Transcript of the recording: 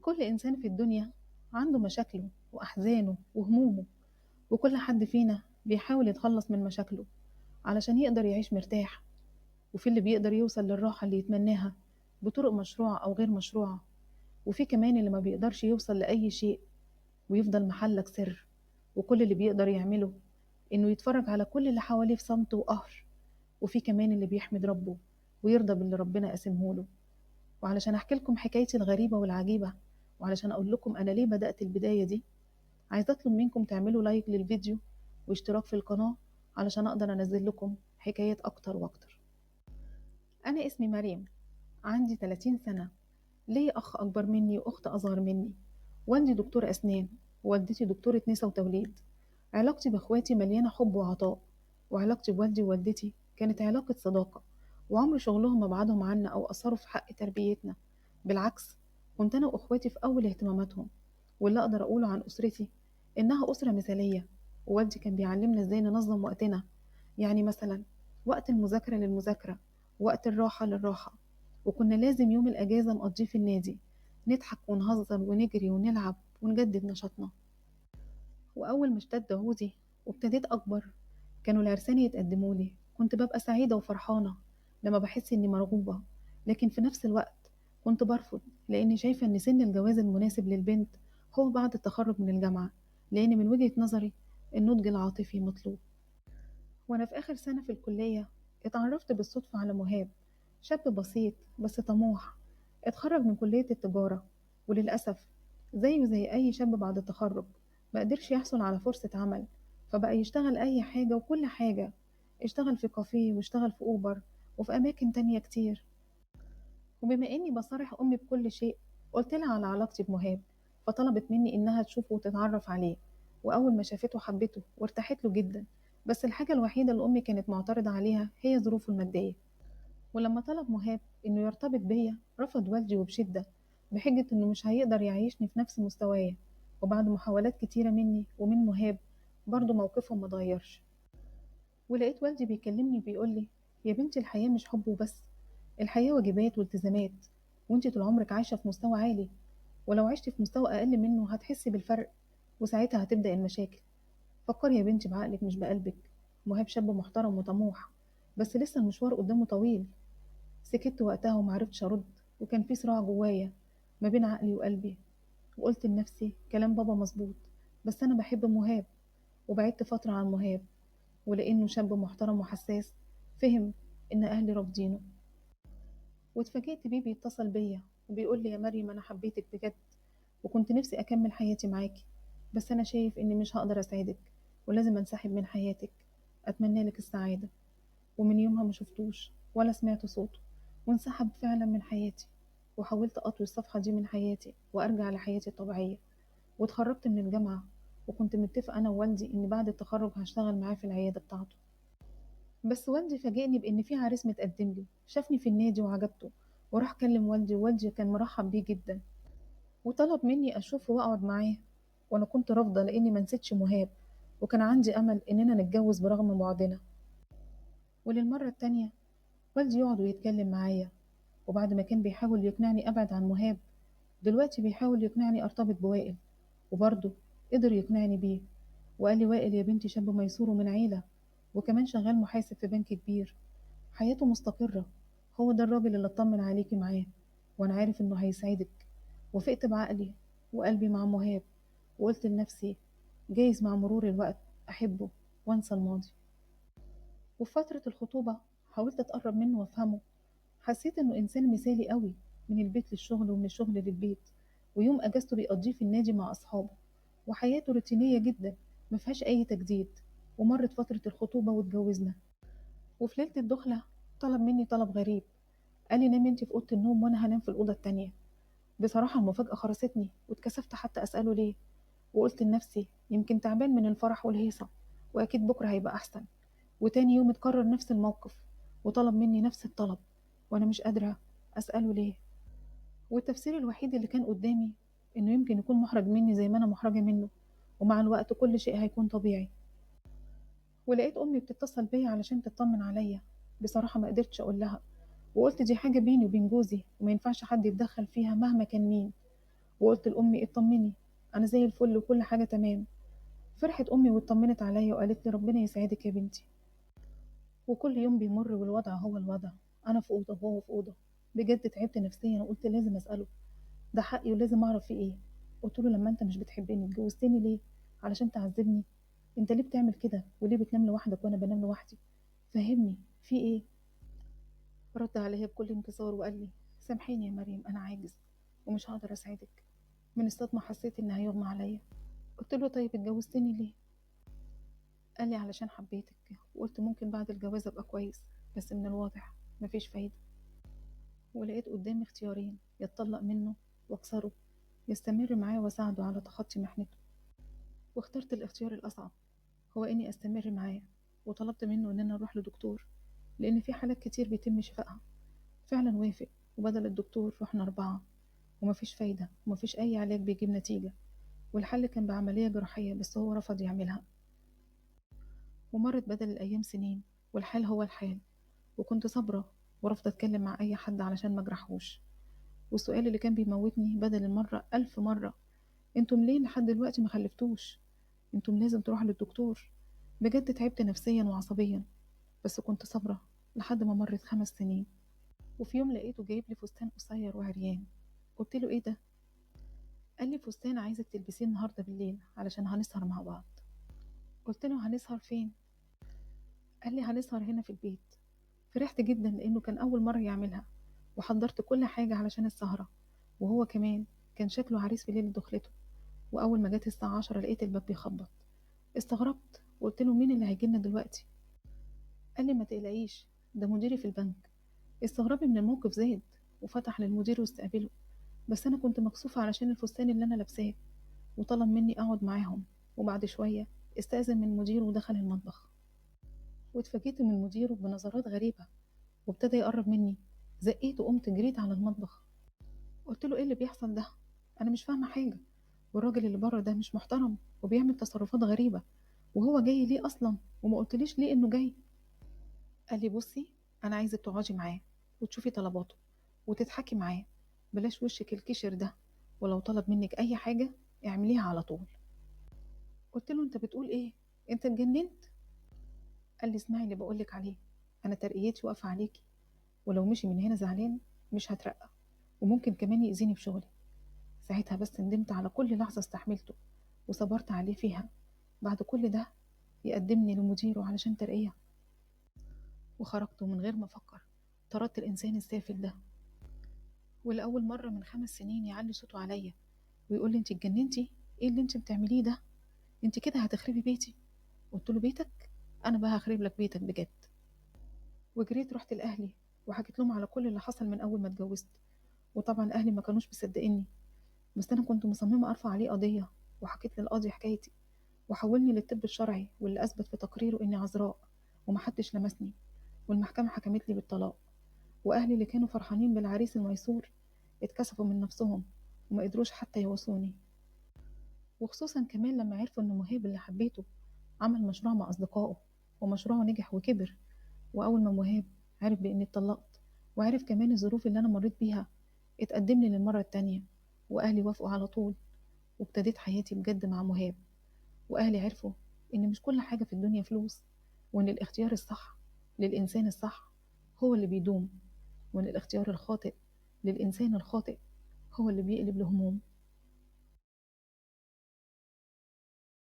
كل إنسان في الدنيا عنده مشاكله وأحزانه وهمومه، وكل حد فينا بيحاول يتخلص من مشاكله علشان يقدر يعيش مرتاح. وفي اللي بيقدر يوصل للراحة اللي يتمناها بطرق مشروعة أو غير مشروعة، وفي كمان اللي ما بيقدرش يوصل لأي شيء ويفضل محلك سر، وكل اللي بيقدر يعمله إنه يتفرج على كل اللي حواليه في صمت وقهر. وفي كمان اللي بيحمد ربه ويرضى باللي ربنا قاسمهوله. وعلشان أحكي لكم حكايتي الغريبة والعجيبة، وعلشان أقول لكم أنا ليه بدأت البداية دي، عايزة أطلب منكم تعملوا لايك للفيديو واشتراك في القناة علشان أقدر أنزل لكم حكايات أكتر وأكتر. أنا اسمي مريم، عندي 30 سنة، ليا أخ أكبر مني وأخت أصغر مني، والدي دكتور أسنان ووالدتي دكتورة نسا وتوليد. علاقتي بإخواتي مليانة حب وعطاء، وعلاقتي بوالدي ووالدتي كانت علاقة صداقة، وعمر شغلهم ما بعدهم عنا أو أثروا في حق تربيتنا. بالعكس، كنت أنا وأخواتي في أول اهتماماتهم. واللي أقدر أقوله عن أسرتي إنها أسرة مثالية. ووالدي كان بيعلمنا إزاي ننظم وقتنا، يعني مثلا وقت المذاكرة للمذاكرة، وقت الراحة للراحة. وكنا لازم يوم الأجازة نقضيه في النادي، نضحك ونهزر ونجري ونلعب ونجدد نشاطنا. وأول ما اشتد عودي وابتديت أكبر، كانوا العرسان يتقدموا لي، كنت ببقى سعيدة وفرحانة لما بحس إني مرغوبة. لكن في نفس الوقت كنت برفض، لأني شايفة إن سن الجواز المناسب للبنت هو بعد التخرج من الجامعة، لأن من وجهة نظري النضج العاطفي مطلوب. وأنا في آخر سنة في الكلية اتعرفت بالصدفة على مهاب، شاب بسيط بس طموح، اتخرج من كلية التجارة. وللأسف زيه زي أي شاب بعد التخرج مقدرش يحصل على فرصة عمل، فبقى يشتغل أي حاجة وكل حاجة. اشتغل في كافيه واشتغل في أوبر وفي أماكن تانية كتير. وبما إني بصارح أمي بكل شيء، قلت لها على علاقتي بمهاب، فطلبت مني إنها تشوفه وتتعرف عليه. وأول ما شافته حبته وارتاحت له جدا، بس الحاجة الوحيدة اللي أمي كانت معترضة عليها هي ظروفه المادية. ولما طلب مهاب إنه يرتبط بيا رفض والدي وبشدة، بحجة إنه مش هيقدر يعيشني في نفس مستوايا. وبعد محاولات كتيرة مني ومن مهاب برضه موقفه متغيرش. ولقيت والدي بيكلمني بيقولي: يا بنتي، الحياة مش حب وبس، الحياة واجبات والتزامات، وانتي طول عمرك عايشة في مستوى عالي، ولو عشتي في مستوى أقل منه هتحسي بالفرق، وساعتها هتبدأ المشاكل. فكري يا بنتي بعقلك مش بقلبك. مهاب شاب محترم وطموح، بس لسه المشوار قدامه طويل. سكت وقتها ومعرفتش أرد، وكان في صراع جوايا ما بين عقلي وقلبي. وقلت لنفسي كلام بابا مظبوط، بس أنا بحب مهاب. وبعدت فترة عن مهاب، ولأنه شاب محترم وحساس فهم إن أهلي رافضينه. واتفاجئت بيه بيتصل بيا وبيقول لي: يا مريم، أنا حبيتك بجد، وكنت نفسي أكمل حياتي معاكي، بس أنا شايف إني مش هقدر أساعدك، ولازم أنسحب من حياتك. أتمنى لك السعادة. ومن يومها ما شفتوش ولا سمعت صوته، وانسحب فعلا من حياتي. وحاولت أطوي الصفحة دي من حياتي وأرجع لحياتي الطبيعية. واتخرجت من الجامعة، وكنت متفقة أنا ووالدي إن بعد التخرج هشتغل معاه في العيادة بتاعته. بس والدي فاجئني بإن في عريس متقدم لي، شافني في النادي وعجبته، وراح كلم والدي، ووالدي كان مرحب بيه جدا وطلب مني أشوفه وأقعد معاه. وأنا كنت رافضة لأني منسيتش مهاب، وكان عندي أمل إننا نتجوز برغم بعدنا. وللمرة التانية والدي يقعد ويتكلم معايا، وبعد ما كان بيحاول يقنعني أبعد عن مهاب، دلوقتي بيحاول يقنعني أرتبط بوائل. وبرضه قدر يقنعني بيه، وقال لي: وائل يا بنتي شاب ميسور ومن عيلة، وكمان شغال محاسب في بنك كبير، حياته مستقرة، هو ده الراجل اللي اطمن عليكي معاه، وأنا عارف إنه هيسعدك. وافقت بعقلي وقلبي مع مهاب، وقلت لنفسي جايز مع مرور الوقت أحبه وأنسى الماضي. وفي فترة الخطوبة حاولت أتقرب منه وأفهمه. حسيت إنه إنسان مثالي قوي، من البيت للشغل ومن الشغل للبيت، ويوم أجازته بيقضيه في النادي مع أصحابه، وحياته روتينية جدا مفيهاش أي تجديد. ومرت فترة الخطوبة واتجوزنا. وفي ليلة الدخلة طلب مني طلب غريب، قال لي: نامي انتي في أوضة النوم وأنا هنام في الأوضة التانية. بصراحة المفاجأة خرستني واتكسفت حتى أسأله ليه. وقلت لنفسي يمكن تعبان من الفرح والهيصة، وأكيد بكرة هيبقى أحسن. وتاني يوم اتكرر نفس الموقف وطلب مني نفس الطلب، وأنا مش قادرة أسأله ليه. والتفسير الوحيد اللي كان قدامي إنه يمكن يكون محرج مني زي ما أنا محرجة منه، ومع الوقت كل شيء هيكون طبيعي. ولقيت أمي بتتصل بيا علشان تطمن عليا. بصراحة ما قدرتش أقول لها، وقلت دي حاجة بيني وبين جوزي وما ينفعش حد يتدخل فيها مهما كان مين. وقلت لأمي اطمني، أنا زي الفل وكل حاجة تمام. فرحت أمي واطمنت عليا وقالت لي ربنا يسعدك يا بنتي. وكل يوم بيمر والوضع هو الوضع، أنا في أوضة وهو في أوضة. بجد تعبت نفسيا وقلت لازم أسأله، ده حقي ولازم أعرف فيه إيه. قلت له لما أنت مش بتحبني اتجوزتني ليه؟ علشان تعذبني؟ أنت ليه بتعمل كده وليه بتنام لوحدك وأنا بنام لوحدي؟ فهمني في إيه؟ رد عليا بكل انكسار وقال لي سامحيني يا مريم، أنا عاجز ومش هقدر أساعدك. من الصدمة حسيت إن هيغمى عليا. قلت له طيب اتجوزتني ليه؟ قال لي علشان حبيتك وقلت ممكن بعد الجواز أبقى كويس، بس من الواضح مفيش فايدة. ولقيت قدامي اختيارين، يتطلق منه واكسره، يستمر معاه واساعده على تخطي محنته. واخترت الاختيار الأصعب، هو إني أستمر معاه. وطلبت منه إننا نروح لدكتور، لأن في حالات كتير بيتم شفائها. فعلا وافق، وبدل الدكتور رحنا 4، ومفيش فايدة ومفيش أي علاج بيجيب نتيجة. والحل كان بعملية جراحية بس هو رفض يعملها. ومرت بدل الأيام سنين، والحال هو الحال. وكنت صابرة ورافضة أتكلم مع أي حد علشان ما أجرحهوش. والسؤال اللي كان بيموتني بدل المرة 1000 مرة، انتم ليه لحد دلوقتي ما خلفتوش؟ انتم لازم تروحوا للدكتور. بجد تعبت نفسيا وعصبيا، بس كنت صابرة لحد ما مرت 5 سنين. وفي يوم لقيته جايب لي فستان قصير وعريان. قلت له ايه ده؟ قال لي فستان عايزك تلبسيه النهارده بالليل علشان هنسهر مع بعض. قلت له هنسهر فين؟ قال لي هنسهر هنا في البيت. فرحت جدا لانه كان اول مرة يعملها، وحضرت كل حاجة علشان السهرة. وهو كمان كان شكله عريس في ليلة دخلته. وأول ما جت الساعة 10 لقيت الباب بيخبط. استغربت وقلت له مين اللي هيجيلنا دلوقتي؟ قال لي ما تقلقيش، ده مديري في البنك. استغربي من الموقف زاد، وفتح للمدير واستقبله. بس أنا كنت مكسوفة علشان الفستان اللي أنا لابساه. وطلب مني أقعد معاهم. وبعد شوية استأذن من مديره ودخل المطبخ. واتفاجئت من مديره بنظرات غريبة، وابتدى يقرب مني. زقيت وقمت جريت على المطبخ. قلت له ايه اللي بيحصل ده؟ انا مش فاهمه حاجه، والراجل اللي بره ده مش محترم وبيعمل تصرفات غريبه. وهو جاي ليه اصلا وما قلتليش ليه انه جاي؟ قال لي بصي، انا عايزك تقعدي معاه وتشوفي طلباته وتضحكي معاه، بلاش وشك الكشر ده. ولو طلب منك اي حاجه اعمليها على طول. قلت له انت بتقول ايه؟ انت اتجننت؟ قال لي اسمعي اللي بقولك عليه، انا ترقيتي واقفه عليكي، ولو مشي من هنا زعلان مش هترقى، وممكن كمان يأذيني في شغلي. ساعتها بس ندمت على كل لحظة استحملته وصبرت عليه فيها. بعد كل ده يقدمني لمديره علشان ترقية؟ وخرجت من غير ما أفكر. طردت الإنسان السافل ده. ولأول مرة من 5 سنين يعلي صوته عليا ويقول لي انت اتجننتي؟ ايه اللي انت بتعمليه ده؟ انت كده هتخربي بيتي. قلت له بيتك؟ انا بقى هخرب لك بيتك بجد. وجريت رحت لأهلي وحكيت لهم على كل اللي حصل من أول ما اتجوزت. وطبعا أهلي ما كانوش مصدقيني، بس أنا كنت مصممة أرفع عليه قضية. وحكيت للقاضي حكايتي، وحولني للطب الشرعي واللي أثبت في تقريره إني عذراء ومحدش لمسني. والمحكمة حكمت لي بالطلاق. وأهلي اللي كانوا فرحانين بالعريس الميسور اتكسفوا من نفسهم وما قدروش حتى يواسوني. وخصوصا كمان لما عرفوا إن مهاب اللي حبيته عمل مشروع مع أصدقائه، ومشروعه نجح وكبر. وأول ما مهاب عرف بإني اتطلقت وعرف كمان الظروف اللي أنا مريت بيها، اتقدم لي للمرة التانية. وأهلي وافقوا على طول، وابتديت حياتي بجد مع مهاب. وأهلي عرفوا إن مش كل حاجة في الدنيا فلوس، وإن الاختيار الصح للإنسان الصح هو اللي بيدوم، وإن الاختيار الخاطئ للإنسان الخاطئ هو اللي بيقلب لهموم.